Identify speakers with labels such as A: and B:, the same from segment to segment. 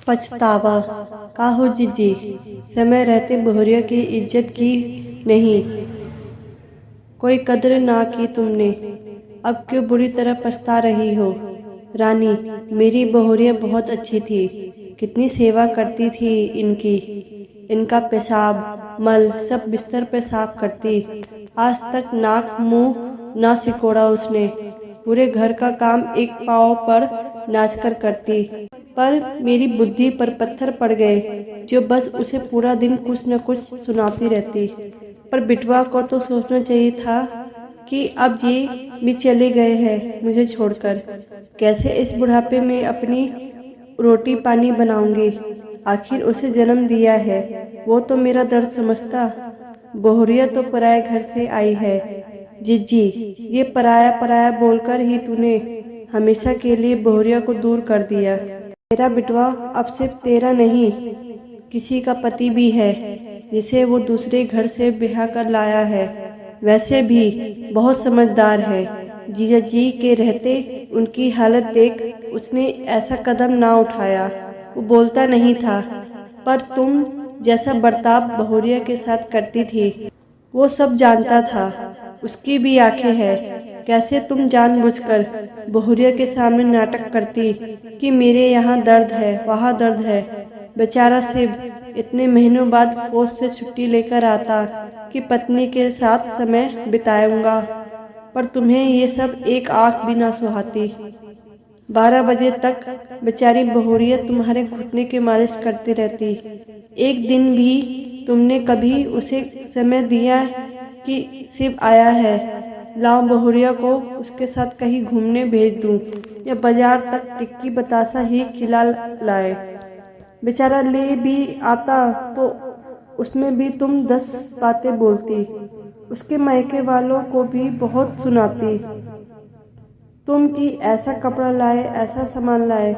A: पछतावा। काहो जीजी, समय रहते बहुरिया की इज्जत की नहीं, कोई कद्र ना की तुमने, अब क्यों बुरी तरह पछता रही हो। रानी, मेरी बहुरिया बहुत अच्छी थी, कितनी सेवा करती थी इनकी, इनका पेशाब मल सब बिस्तर पे साफ करती, आज तक नाक मुंह ना सिकोड़ा उसने, पूरे घर का काम एक पाँव पर नाचकर करती। पर मेरी बुद्धि पर पत्थर पड़ गए, जो बस उसे पूरा दिन कुछ न कुछ सुनाती रहती। पर बिटवा को तो सोचना चाहिए था कि अब ये भी चले गए हैं मुझे छोड़कर, कैसे इस बुढ़ापे में अपनी रोटी पानी बनाऊंगी। आखिर उसे जन्म दिया है, वो तो मेरा दर्द समझता। बहुरिया तो पराये घर से आई है। जीजी, ये पराया पराया बोलकर ही तूने हमेशा के लिए बहुरिया को दूर कर दिया। तेरा बिटवा अब सिर्फ तेरा नहीं, किसी का पति भी है, जिसे वो दूसरे घर से ब्याह कर लाया है। वैसे भी बहुत समझदार है। जीजा जी के रहते उनकी हालत देख उसने ऐसा कदम ना उठाया। वो बोलता नहीं था, पर तुम जैसा बर्ताव बहुरिया के साथ करती थी वो सब जानता था। उसकी भी आंखें हैं, कैसे तुम जानबूझकर बहुरिया के सामने नाटक करती कि मेरे यहाँ दर्द है वहाँ दर्द है। बेचारा शिव इतने महीनों बाद फौज से छुट्टी लेकर आता कि पत्नी के साथ समय बिताऊंगा, पर तुम्हें ये सब एक आंख भी ना सुहाती। 12 बजे तक बेचारी बहुरिया तुम्हारे घुटने की मालिश करती रहती। एक दिन भी तुमने कभी उसे समय दिया कि शिव आया है, लाओ बहुरिया को उसके साथ कहीं घूमने भेज दूं, या बाजार तक टिक्की बतासा ही खिला लाए। बेचारा ले भी आता तो उसमें भी तुम 10 बातें बोलती, उसके मायके वालों को भी बहुत सुनाती तुम कि ऐसा कपड़ा लाए ऐसा सामान लाए,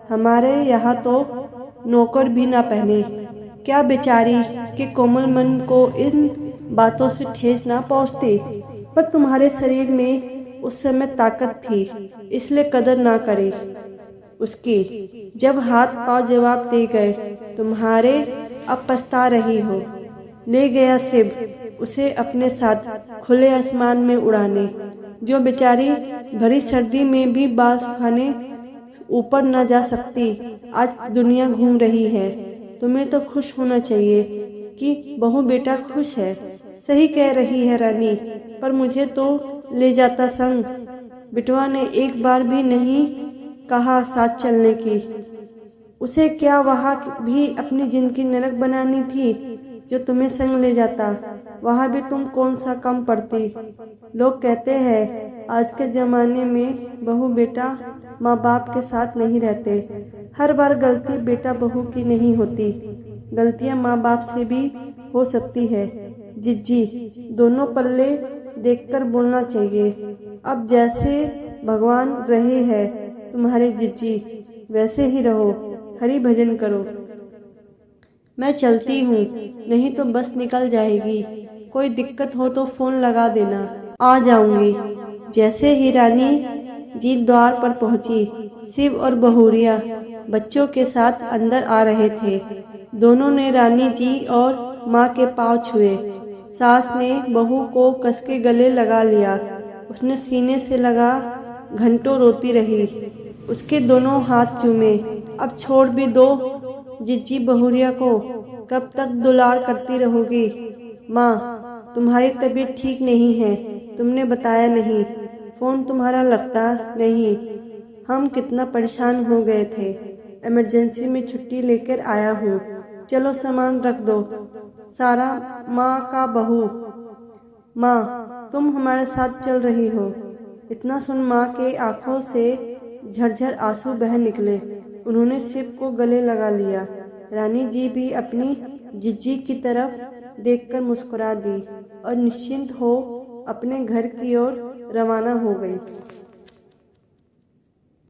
A: हमारे यहाँ तो नौकर भी ना पहने। क्या बेचारी के कोमल मन को इन बातों से ठेस ना पहुँचती, पर तुम्हारे शरीर में उस समय ताकत थी, इसलिए कदर ना करे उसकी। जब हाथ पांव जवाब दे गए तुम्हारे, अब पछता रही हो। ले गया शिव उसे अपने साथ खुले आसमान में उड़ाने, जो बेचारी भरी सर्दी में भी बाल सुखाने ऊपर न जा सकती, आज दुनिया घूम रही है। तुम्हें तो खुश होना चाहिए कि बहू बेटा खुश है। सही कह रही है रानी, पर मुझे तो ले जाता संग। बिटवा ने एक बार भी नहीं कहा साथ चलने की। उसे क्या वहाँ भी अपनी जिंदगी नरक बनानी थी जो तुम्हें संग ले जाता। वहाँ भी तुम कौन सा कम पड़ती। लोग कहते हैं आज के जमाने में बहू बेटा माँ बाप के साथ नहीं रहते। हर बार गलती बेटा बहू की नहीं होती, गलतियाँ माँ बाप से भी हो सकती है। जीजी, दोनों पल्ले देखकर बोलना चाहिए। अब जैसे भगवान रहे हैं तुम्हारे जीजी, वैसे ही रहो, हरि भजन करो। मैं चलती हूँ, नहीं तो बस निकल जाएगी। कोई दिक्कत हो तो फोन लगा देना, आ जाऊंगी। जैसे ही रानी जी द्वार पर पहुंची, शिव और बहुरिया बच्चों के साथ अंदर आ रहे थे। दोनों ने रानी जी और माँ के पांव छुए। सास ने बहू को कसके गले लगा लिया, उसने सीने से लगा घंटों रोती रही। उसके दोनों हाथ चूमे। अब छोड़ भी दो जीजी बहुरिया को, कब तक दुलार करती रहोगी। माँ, तुम्हारी तबीयत ठीक नहीं है, तुमने बताया नहीं, फोन तुम्हारा लगता नहीं। हम कितना परेशान हो गए थे, इमरजेंसी में छुट्टी लेकर आया हूँ। चलो सामान रख दो। सारा माँ का बहू, माँ तुम हमारे साथ चल रही हो। इतना सुन माँ के आंखों से झरझर आंसू बह निकले। उन्होंने शिव को गले लगा लिया। रानी जी भी अपनी जीजी की तरफ देखकर मुस्कुरा दी और निश्चिंत हो अपने घर की ओर रवाना हो गई।